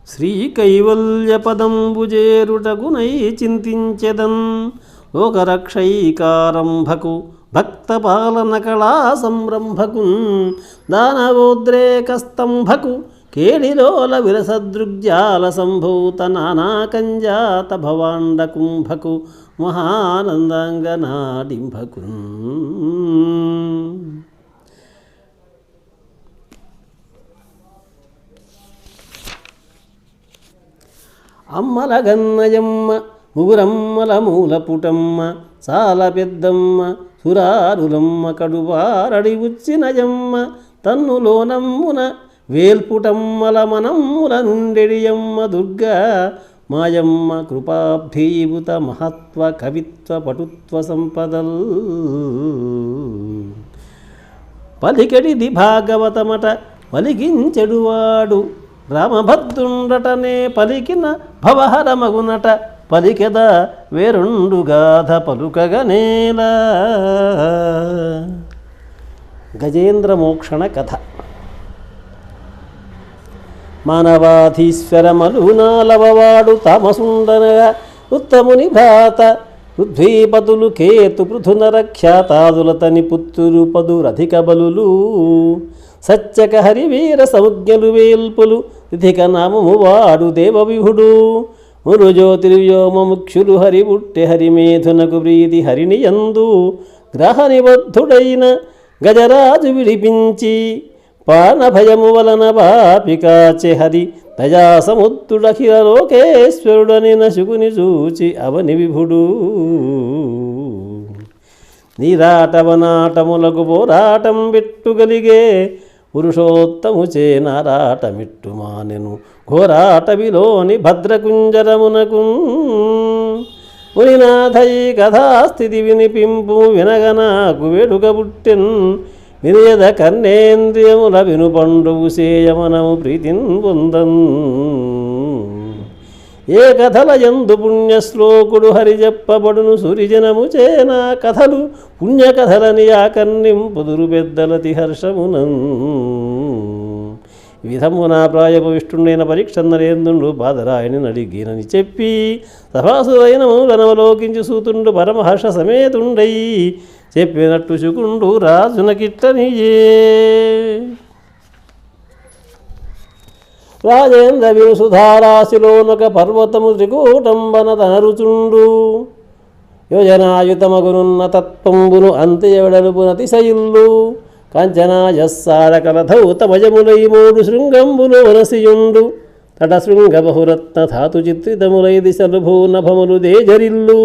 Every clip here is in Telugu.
శ్రీకైవల్యపదంబుజేరుటగునై చింతించెదన్ లోకరక్షైకారంభకు భక్తపాలన కళా సంరంభకున్ దానవోద్రేకస్తంభకు కేళిలోల విరసదృగ్జాల సంభూత నానాకంజాత భవాండ కుంభకు మహానందాంగనాడింభకున్ అమ్మల గన్నయమ్మ ముగురమ్మల మూలపుటమ్మ సాల పెద్దమ్మ సురారులమ్మ కడుపారడి ఉచ్చినయమ్మ తన్నులోనమ్మున వేల్పుటమ్మల మనమ్ముల నుండెడియమ్మ దుర్గా మాయమ్మ కృపాభీభూత మహత్వ కవిత్వ పటుత్వ సంపదల్ పలికెడిది భాగవతమట పలికించెడువాడు రామభద్రుండటనే పలికిన భవహరమగునట పలికెద వేరుండు గాథ పలుకగనేలా. గజేంద్ర మోక్షణ కథ. మానవాధీశ్వరమలునాలవవాడు తామసుండనగా ఉత్తముని భ్రాత పృథ్వీపతులు కేతు పృథునరఖ్యాతాదులతని పుత్తురు పదురధిక బలులు సత్యక హరివీర సంజ్ఞలు వేల్పులు తిథిక నామము వాడు దేవవిహుడు మురు జ్యోతిర్వ్యోమ ముఖ్యులు హరిబుట్టె హరిమేధునకు ప్రీతి హరినియందు గ్రహ నిబద్ధుడైన గజరాజు విడిపించి పానభయము వలన బాపికాచె హరి దయాసముద్దుడఖిల లోకేశ్వరుడని నశుకుని చూచి అవని విభుడు నీరాటవనాటములకు పోరాటం పెట్టుగలిగే పురుషోత్తముచే నారాటమిట్టు మానెను ఘోరాటవిలోని భద్రకుంజరమునకు మునినాథయి కథాస్థితి వినిపింపు వినగనాకు వేడుక పుట్టెన్ వినియద కర్ణేంద్రియముల వినుపండువు సేయమనము ప్రీతిన్ పొందన్ ఏ కథల యందు పుణ్యశ్లోకుడు హరి చెప్పబడును సూరిజనము చేనా కథలు పుణ్యకథలని ఆకర్ణింపుదురు పెద్దలతి హర్షమునం. ఈ విధమున ప్రాయపవిష్ఠుండైన పరీక్ష నరేంద్రుడు బాధరాయని అడిగినని చెప్పి సభాసురైన మౌలనవలోకించి సూతుండు పరమహర్ష సమేతుండై చెప్పినట్టు శుకుండు రాజునకిట్లనియే. రాజేంద్ర విసుధారాశిలోనొక పర్వతము త్రికూటంబన తనరుచుండు యోజనాయుతమగునున్న తత్వంబును అంత్యవెడలుపునతిశయిల్లు కాంచనాయస్సారకలధౌతమజములై మూడు శృంగంబులు వనసియుండు తట శృంగ బహురత్న ధాతు చిత్రితములై దిశలు భూనభములు దేజరిల్లు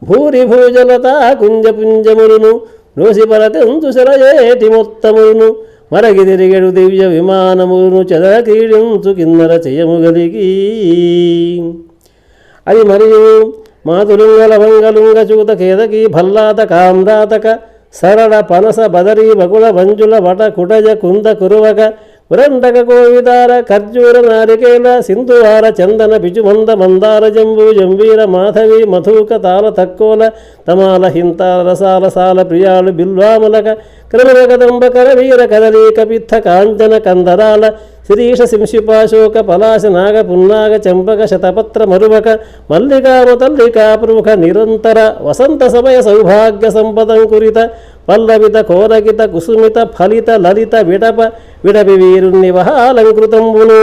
భూరి భూజలతా కుంజపుంజములను రోసిపరతెంతు శరయేటి మొత్తములను మరగి తిరిగెడు దివ్య విమానములను చెదర క్రీడించు కిన్నర చెయ్యముగలిగి అది మరియు మాతులుంగ లవంగలుంగ చూత కేదకి భల్లాత కామ్రాతక సరళ పనస బదరీ బకుళ వంజుల వట కుటజ కుంద కురువక పురండక కోవిదార ఖర్జూర నారికేల సింధువార చందన బిజుమంద మందార జంబూ జంబీర మాధవి మధుక తాల తక్కోల తమాల హింతాల రసాల సాల ప్రియాలు బిల్వాములక క్రమణ కదంబ కరవీర కదలీక పిత్త కాంచన కందరాల శిరీష శింశిపాశోక పలాశ నాగ పున్నాగ చంపక శతపత్ర మరువక మల్లికామతల్లికా ప్రముఖ నిరంతర వసంత సమయ సౌభాగ్య సంపదం కురిత పల్లవిత కోరగిత కుసుమిత ఫలిత లలిత విడప విడపి వీరుణ్ణివహాలంకృతంబును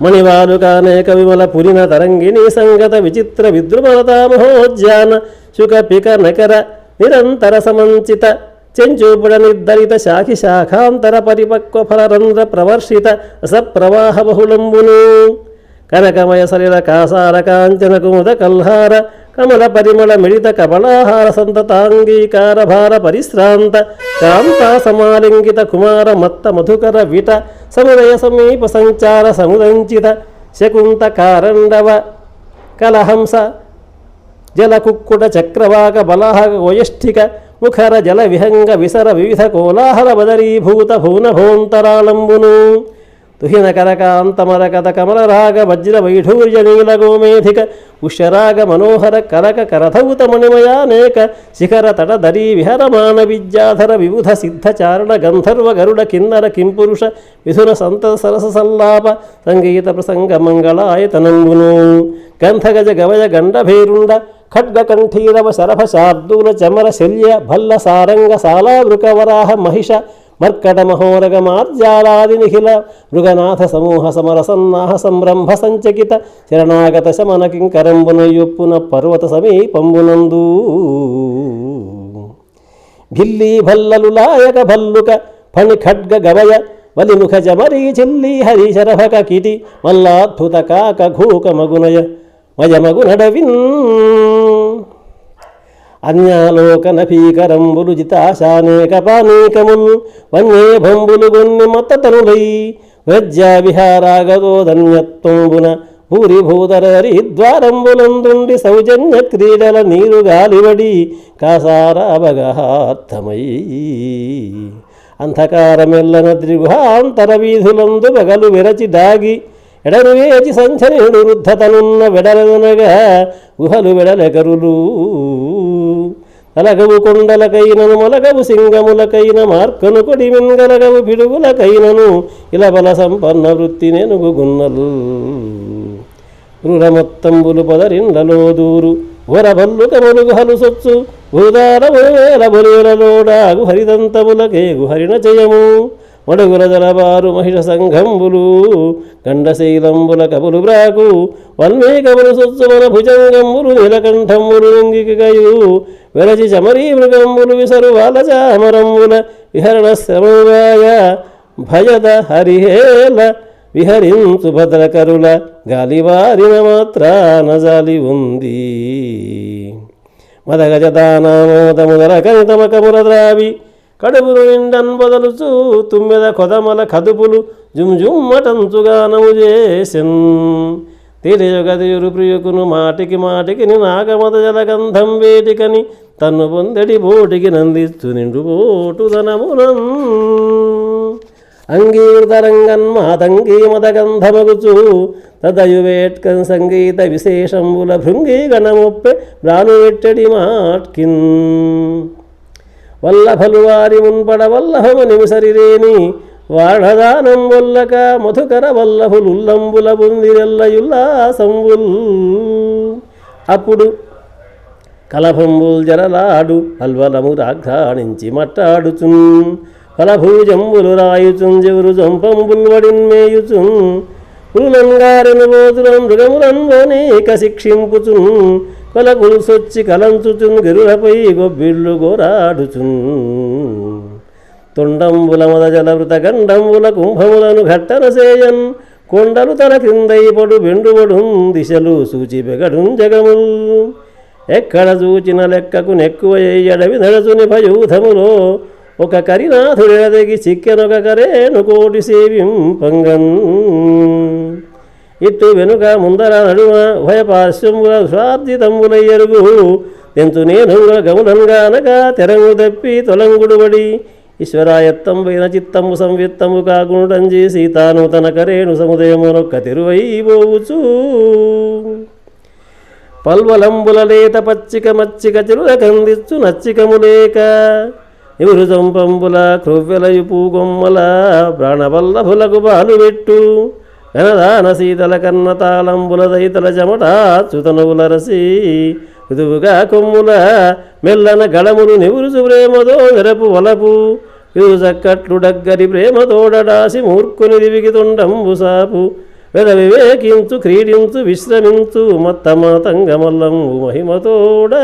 మణివాలుకానేక విమల పురిన తరంగిణీ సంగత విచిత్ర విద్రుమలతామహోజ్యాన శుక పిక నకర నిరంతర సమంచిత చెంచూపుడ నిర్ధరిత శాఖి శాఖాంతర పరిపక్వ ఫలరంధ్ర ప్రవర్షిత రసప్రవాహ బహుళంబును కనకమయ సలిల కాసార కాంచన కుముద కల్హార కమల పరిమళ మిళిత కమలాహార సంతతాంగీకార భార పరిశ్రాంత కాంతా సమాలింగిత కుమార మత్త మధుకర విట సముదయ సమీప సంచార సముదంచిత శకుంత కారండవ కలహంస జలకుక్కుట చక్రవాక బలాహ వయష్ఠిక ముఖర జల విహంగ విసర వివిధ కోలాహల బదరీభూత భూనభోంతరాళంబును తుహిన కరకాంతమరకత కమలరాగ వజ్ర వైఢూర్య నీల గోమేధిక ఉష్యరాగ మనోహర కరక కరధౌత మణిమయానేక శిఖర తటధరీ విహరమాణ విద్యాధర విబుధ సిద్ధచారణ గంధర్వ గరుడ కిన్నర కింపురుష విధున సంత సరస సల్లాప సంగీత ప్రసంగ మంగళాయతనంబును గంధగజ గవయ గండభేరుండ ఖడ్గ కంఠీరవ శరభ శార్దూల చమర శల్య భల్ల సారంగ సాలావృకవరాహ మహిష మర్కట మహోరగ మార్జాలాది నిఖిల మృగనాథ సమూహ సమరసన్నాహ సంరంభ సంచకిత శరణాగత శమన కింకరంబున యొప్పున పర్వత సమీపంబునందు భిల్లీ భల్లలు లాయక భల్లుక ఫణి ఖడ్గ గవయ వలిముఖ జమరీ చిల్లీ హరి శరభక కిటి మల్లాద్భుత కాక ఘూక మగునయ మయమగునడవిన్ అన్యాలోకన భీకరంబులు జితాశానేక పానీకముల్ వన్యే భంబులు గొన్ని మత్తతనులై వ్రజ్యా విహారాగదోధన్యత్వంబున భూరి భూధరరి ద్వారంబులందుండి సౌజన్య క్రీడల నీరు గాలివడి కాసారావగార్థమై అంధకారమెల్లన త్రిగుహాంతర వీధులందు బగలు విరచి దాగి ఎడను వేచి సంచరిడు వృద్ధతనున్న వెడలనగా గుహలు వెడలెకరులు అలగవు కొండలకైనను మొలగవు సింగములకైన మార్కను కొడి మింగలగవు పిడుగులకైనను ఇలబల సంపన్న వృత్తి నెనుగున్నలు రురమొత్తంబులు పొదరిండ్లలో దూరు ఘోరబల్లు కములు గుహలు సొచ్చు భూదారములు వేల బొలులలోడాగు హరిదంతములకేగు హరిణ జయము మడుగుల జలబారు మహిష సంఘంబులు గండశైలంబుల కబులు బ్రాకు వల్మీకములు సొత్సుమన భుజంగంబులు నీలకంఠంబులు ఇంగికయు వెరచి చమరీ మృగంబులు విసరు వాలచామరంబుల విహరణ శ్రమగాయ భయద హరిహేల విహరించు భద్రకరుల గాలివారిన మాత్రాన జాలి ఉంది మదగజదానామోదముదర కనితమకముల ద్రావి కడుపులు నిండన్ బదలుచు తుమ్మెద కొదమల కదుపులు జుమ్జుమ్మటంచుగానము చేసెన్ తెలియగదియురు ప్రియుకును మాటికి మాటికి నాగమద జలగంధం వేటికని తన్ను పొందెడి బోటికి నందిస్తు నిండు బోటుదనమునం అంగీర్ధరంగన్ మాతంగీ మదగంధమగుచు తదయువేట్కన్ సంగీత విశేషంబుల భృంగీ గణమొప్పె బ్రానువెట్టడి మాట్కిన్ వల్లభలు వారి మున్పడ వల్లభమని విసరిరేని వాఢదానం వల్లక మధుకర వల్లభులుల్లంబుల బుందిరెల్లయుల్లాసంబుల్ అప్పుడు కలభంబుల్ జరలాడు అల్వలము రాఘాణించి మట్టాడుచున్ ఫలభూజంబులు రాయుచున్ జవురు జంపంబుల్ వడిన్మేయుచున్ పులులంగారెను బోతులం మృగములన్ బోనేక శిక్షింపుచున్ కొలకులు సొచ్చి కలంచుచున్ గిరులపై గొబ్బిళ్ళు గోరాడుచున్ తొండంబుల మద జలవృత గండంబుల కుంభములను ఘట్టన సేయన్ కొండలు తల క్రిందై పడు బెండుబడున్ దిశలు సూచి బెగడున్ జగముల్ ఎక్కడ చూచిన లెక్కకు నెక్కువ ఎయ్యడవి నడచుని భయూధములో ఒక కరినాథుడెదగి చిక్కెనొక కరేను కోటి సేవింపంగన్ ఇట్టు వెనుక ముందర నడుమ ఉభయపార్శ్వముల స్వార్జితంబుల ఎరుగు తెంచు నేను గములంగానగా తెరంగు తప్పి తొలంగుడుబడి ఈశ్వరాయత్తంబైన చిత్తము సంవిత్తము కాగుండం చేసి తాను తన కరేణు సముదయమునొక్క తెరువైపోవచ్చు పల్వలంబుల లేత పచ్చిక మచ్చిక చెరుల కందిచ్చు నచ్చికములేక ఎవరు జంపంబుల క్రొవ్వెలయు పూగొమ్మల ప్రాణవల్లభులకు బాలు పెట్టు గనదాన శీతల కన్న తాళంబుల దైతల చెమటాచుతనువుల రసి ఋతువుగా కొమ్ముల మెల్లన గడములు నివురుచు ప్రేమతో వెరపు వలపు ఇరు చక్కట్లు డగ్గరి ప్రేమతోడడాసి మూర్ఖుని దివికి తొండంబు సాపు వెద వివేకించు క్రీడించు విశ్రమించు మత్తమాతంగమల్లంబు మహిమతోడ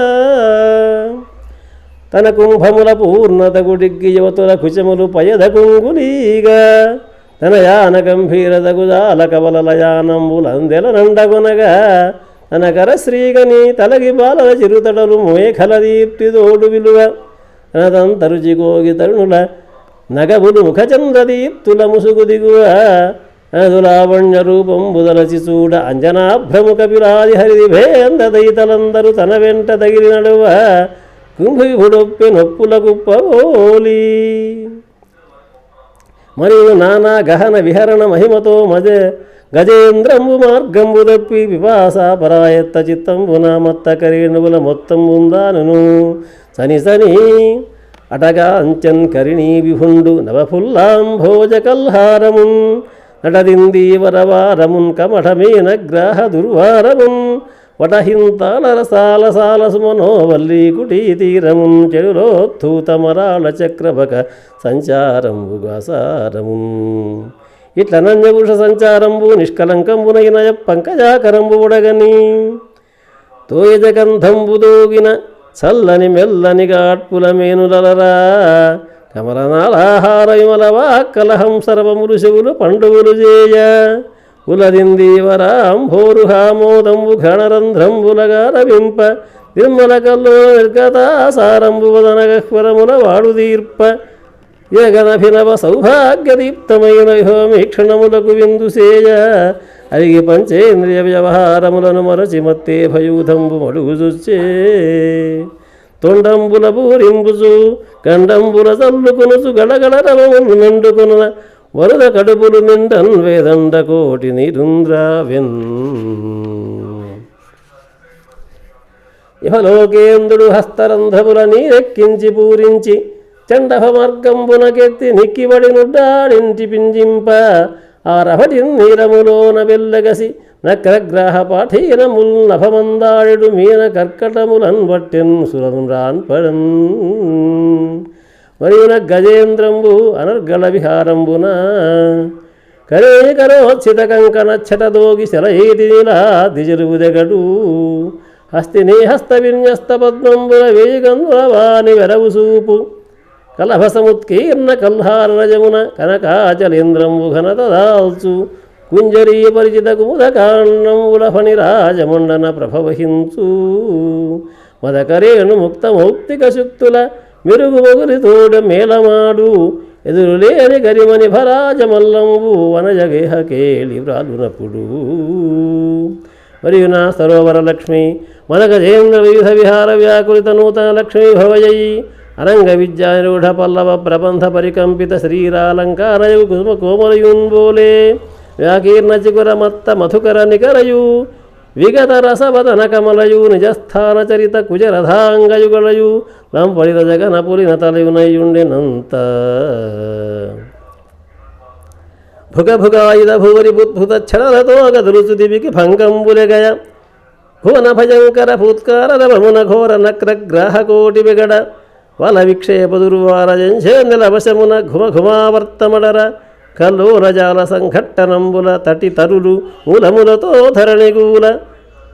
తన కుంభముల పూర్ణతకు డిగ్గి యువతుల కుచములు పయద కుంగులీగా తన యాన గంభీరదగు జాల కవలల యానంబులందెల నండగొనగా తన కరశ్రీగని తలగి బాలల చిరుతడలు మేఖల దీప్తి తోడు విలువ తనదంతరుచి కోగి తరుణుల నగబులు ముఖచంద్రదీప్తుల ముసుగు దిగువ అనదులావణ్య రూపం బుదలచి చూడ అంజనాభ్రముఖ పిరాది హరిది భేందదైతలందరూ తన వెంట తగిలి నడువ కుంభిభుడొప్పి నొప్పుల కుప్పబోలి మరియు నానా గహన విహరణ మహిమతో గజేంద్రంబు మార్గంబు తప్పి పిపాసాపరాయత్త చిత్తంబున మత్త కరేణువుల మొత్తం ఉందాను సని సని అటగా అంచన్ కరిణీ విభుండు నవఫుల్లాంభోజ కల్హారమున్ నటదిందీవరవారమున్ కమఠమేన గ్రాహ దుర్వారమున్ వటహింతాల రసాల సాలసుమనోవల్లీ కుటీ తీరమున్ చెడులోత్తూతమరాళ చక్రభక సంచారంబుగాసారమున్ ఇట్ల నంజభూష సంచారంబు నిష్కలంకంబునైన పంకజాకరంబు ఉడగని తోయజగంధంబు దోగిన చల్లని మెల్లని గాట్పుల మేనులలరా కమలనాళాహార విమలవాక్కలహం సర్వములు శివులు పండుగులు చేయ ఉలదిందీవరాంభోరుహామోదంబు ఘనరంధ్రంబులగారవింప నిర్మల కల్లు నిర్గతాసారంబు వదనగహ్వరముల వాడు తీర్ప యగనభినవ సౌభాగ్యదీప్తమైన వ్యూహమీక్షణములకు విందుసేయ అరిగి పంచేంద్రియ వ్యవహారములను మరచి మత్తే భయూధంబు మడుగుజుచ్చే తొండంబుల పూరింబుచు గండంబుల చల్లుకొనుచు గడగడ రవములు మెండుకొన వరద కడుపులు నిండన్ వేదండ కోటి నిరుంద్రావెన్ ఇహలోకేంద్రుడు హస్తరంధముల నీరెక్కించి పూరించి చండభ మార్గంబునకెత్తి నిక్కిబడి నుడ్డాడింటి పింజింప ఆరభటి నీరములోన వెల్లగసి నక్రగ్రాహ పాఠీనముల్ నభమందాడు మీన కర్కటములన్ బట్టెన్ సురమురాన్ పడన్ మరియు గజేంద్రంబు అనర్గళ విహారంబున కరేకరోచిత కంకణ ఛటదోగి శలయేటి నీలా దిజరువుదెగడు హస్తిని హస్త విన్యస్త పద్మంబుల వేగంబుల వాని వెరవు సూపు కలభసముత్కీర్ణ కల్హారజమున కనకాచలేంద్రంబు ఘనతదాల్చు కుంజరీ పరిచిత కుముదకాండంబుల ఫణిరాజమండన ప్రభవహించు మదకరేణు ముక్తమౌక్తిక శుక్తుల మెరుగు మొగులి తోడ మేళమాడు ఎదురులేని గరిమని భరాజమల్లంబు వనజగేహ కేళి వ్రాలునప్పుడు మరియు నా సరోవర లక్ష్మి మన గజేంద్ర వివిధ విహార వ్యాకులిత నూతన లక్ష్మీ భవజయి అనంగ విద్యారూఢ పల్లవ ప్రబంధ పరికంపిత శ్రీరాలంకారయు కుసుమ కోమలయున్బోలే వ్యాకీర్ణ చికుర మత్త మధుకర నికరయు విగత రసవదన కమలయు నిజస్థాన చరిత కుజరథాంగయుగళయు లంపడిత జగన పులిన తలయునయుండెనంత భుగ భుగాయుధ భూరి బుద్భుత క్షణలతో గదులుచు దివికి భంగంబులెగయ భువన భయంకర భూత్కార రమమున ఘోర నక్రగ్రాహ కోటి విగడ వల విక్షేప దుర్వార జంఝేందల వశమున ఘుమఘుమావర్తమడర కల్లోరజాల సంఘట్టనంబుల తటి తరులు మూలములతో ధరణిగూల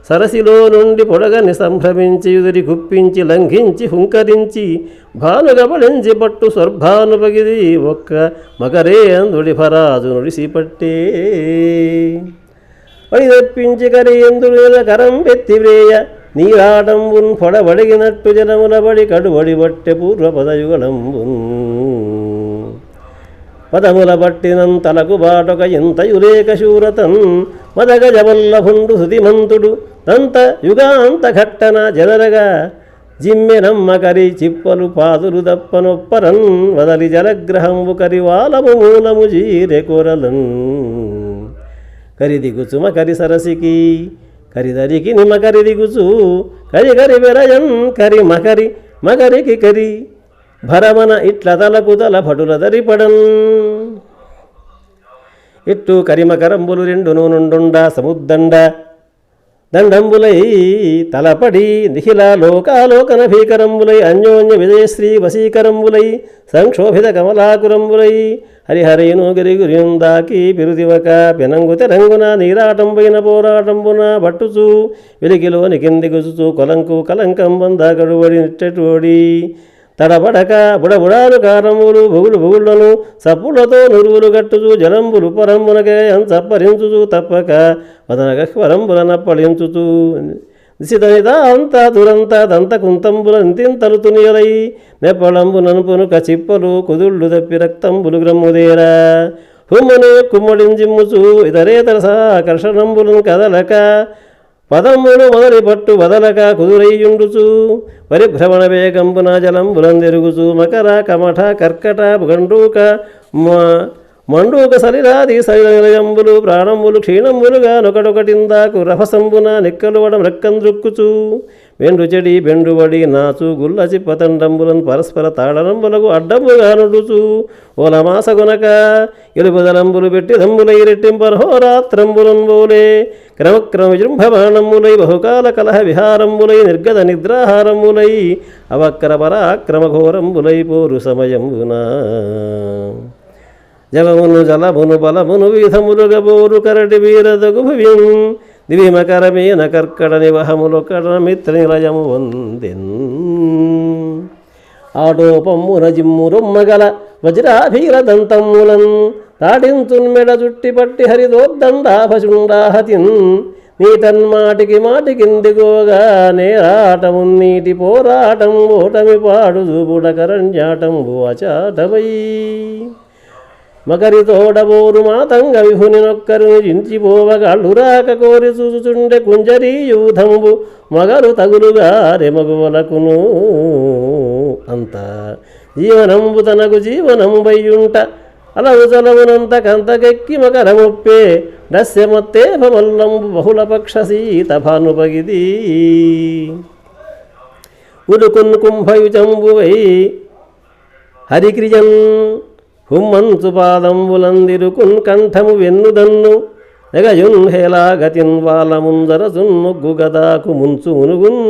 సరసిలో నుండి పొడగని సంభ్రమించి ఉదిరి గుప్పించి లంఘించి హుంకరించి భానుగబళించి పట్టు స్వర్భానుపగిది ఒక్క మకరే అందుడి ఫరాజు నుడిసిపట్టే పడి తెప్పించి కరేందుడు కరం పెత్తివ్రేయ నీరాటంబున్ పొడబడిగినట్టు జలములబడి కడుబడి బట్టె పూర్వపదయుగళంబున్ పదముల బట్టినంతలకు బాటొక ఇంతయురేక శూరతన్ మదగజవల్లభుండు సుతిమంతుడు దంత యుగాంత ఘట్టన జనరగా జిమ్మెనమ్మ కరి చిప్పలు పాదులు దప్పనొప్పరన్ వదలి జలగ్రహంబు కరివాలము మూలము జీరె కొరలన్ కరిదిగుచుమ కరి సరసికి కరిదరికి నిమకరి దిగుచు కరి కరి వెరయన్ కరి మకరి మకరికి కరి భరమన ఇట్ల తలకు తల భటుల దరిపడన్ ఇట్టు కరిమకరంబులు రెండును నుండుండ సముద్దండ దండంబులై తలపడి నిఖిల లోకాలోకన భీకరంబులై అన్యోన్య విజయశ్రీ వశీకరంబులై సంక్షోభిత కమలాకురంబులై హరిహరేను గిరిగురిందాకి పిరుదివక పెనంగు తెరంగున నీరాటంబైన పోరాటంబున బట్టుచు వెలికిలోని కింది గుచుచు కొలంకు కలంకం బందాగడుబడి నిట్టెటోడి తడబడక బుడబుడాలు కారములు బొగులు బొగుళ్లను సప్పులతో నురువులు గట్టుచు జలంబులు పరంబునకే చప్పరించుచు తప్పక వదనగహ్వరంబుల నప్పళించుచు దిశితనిత అంత దురంత దంత కుంతంబుల ఇంతింతలు తునియలై నెప్పళంబు ననుపునుక చిప్పలు కుదుళ్ళు తప్పి రక్తంబులు గ్రమ్ముదేరా హుమ్మను కుమ్మడింజిమ్ముచు ఇతరేతర సాకర్షణంబులను కదలక పదమ్ములు మొదలి పట్టు వదలక కుదురయ్యుండుచు పరిభ్రమణ వేగంబున జలంబులందెరుగుచు మకర కమఠ కర్కట గండూక మండూక సలిరాది శైల నిలయంబులు ప్రాణంబులు క్షీణంబులుగా నొకటొకటిందాకు రభసంబున నెక్కలువడం రెక్కంద్రుక్కుచు వెండు చెడి బెండుబడి నాచు గుల్ల చిప్పతండంబులను పరస్పర తాళనంబులకు అడ్డంబుగా నుడుచు ఓలమాసగునక ఎలుపుదలంబులు పెట్టి దంబులై రెట్టింపర్హోరాత్రంబులంబోలే క్రమక్రమ విజృంభమాణంబులై బహుకాల కలహ విహారంబులై నిర్గత నిద్రాహారంబులై అవక్ర పరాక్రమ ఘోరంబులై పోరు సమయంబునా జవమును జలమును బలమును విధములుగా బోరు కరటి వీరదగు భువిం దివిమకరమేన కర్కట నివహములొకట మిత్ర నిలయము వందెన్ ఆటోపమ్మున జిమ్మురొమ్మగల వజ్రాభీరదంతమ్ములన్ తాటించున్ మెడ చుట్టి పట్టి హరిదోద్దండాభచుండాహతిన్ నీతన్మాటికి మాటికిందిగోగా నేరాటమున్నీటి పోరాటం ఓటమి పాడు చూపుడకరణ్యాటంబు అచాటమై మకరితోడబోరు మాతంగ విభుని నొక్కరుని జించిపోవగాళ్ళురాక కోరి చూచుచుండె కుంజరీ యూధంబు మగలు తగులుగా రెమగువలకును అంత జీవనంబు తనకు జీవనంబయ్యుంట అలవు చలవునంత కంతకెక్కి మకరముప్పే దస్యమత్తేభమల్లంబు బహుళపక్ష సీత భానుపగిది ఉలుకున్ కుంభయుజంబువై హరిక్రియన్ హుమ్మంచు పాదంబులందిరుకున్ కంఠము వెన్నుదన్ను ఎగయున్ హేలాగతిన్ వాలముందరసున్ ముగ్గు గదాకు ముంచు మునుగున్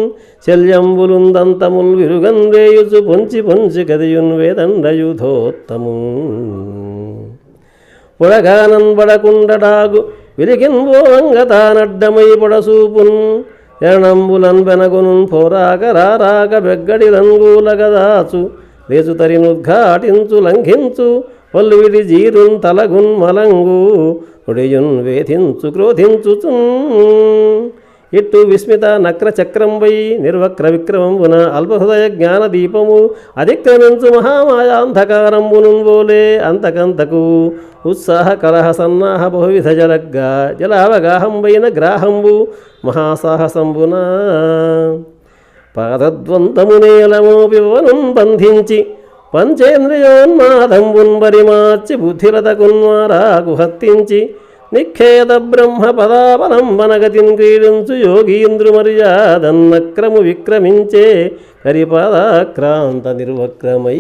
శల్యంబులుందంతముల్ విరుగన్ రేయుచు పొంచి పొంచి గదియున్ వేదండయుధోత్తము పొడగానంబడకుండడాగు విరికిన్ బోవంగతానడ్డమై పొడసూపున్ ఎరణంబులన్ బెనగునున్ పోరాక రారాక బెగ్గడిలంగూల గదాచు లేచు తరినుద్ఘాటించు లంఘించు పల్లు విడి జీరున్ తలగున్ మలంగు ఉడియున్ వేధించు క్రోధించుచున్ ఇట్టు విస్మిత నక్ర చక్రంబై నిర్వక్ర విక్రమంబున అల్పహృదయ జ్ఞాన దీపము అతిక్రమించు మహామాయాంధకారంబునున్ బోలే అంతకంతకు ఉత్సాహ కలహ సన్నాహ బహువిధ జలగ్గా జలావగాహంబైన గ్రాహంబు మహాసాహసంబున పాదద్వంతమునేలమోపివనం బంధించి పంచేంద్రియోన్మాదంబున్ బరిమార్చి బుద్ధిరతకున్మారాకు హత్తించి నిఖేద బ్రహ్మ పదాపలంబనగతిన్ క్రీడించు యోగీంద్రుమర్యాదన్నక్రము విక్రమించే కరిపాదాక్రాంత నిర్వక్రమై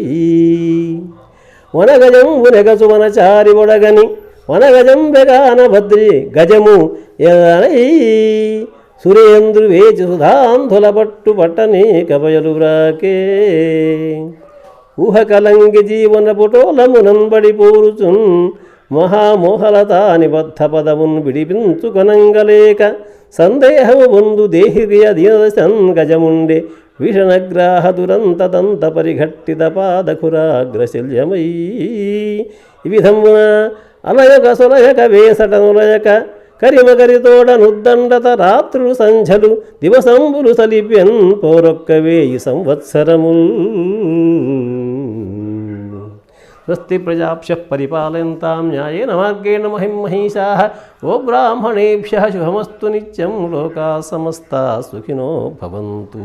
వనగజంబు నెగచు వనచారి ఒడగని వనగజం బెగాన భద్రి గజము ఎదనై సురేంద్రు వేచి సుధాంధుల పట్టు పట్టని కపయలు వ్రాకే ఊహకలంగి జీవన పుటోలమునంబడి పోరుచున్ మహామోహలతాని బద్ధ పదమున్ విడిపించు కొనంగలేక సందేహము బొందు దేహిరియ దీనదశన్ గజముండే భీషణగ్రాహ దురంత దంత పరిఘట్టిత పాదఖురాగ్రశల్యమై ఈ విధమున అలయక సులయక వేసటనులయక కరిమకరితోడ నుద్దండత రాత్రులు సంఝలు దివసంబులు సలిప్యన్ పోరొక్క 1000 సంవత్సరముల్ స్వస్తి ప్రజాభ్యః పరిపాలయంతాం న్యాయేన మార్గేణ మహిం మహిషాః ఓ బ్రాహ్మణేభ్యః శుభమస్తు నిత్యం లోకాః సమస్తాః సుఖినో భవంతు.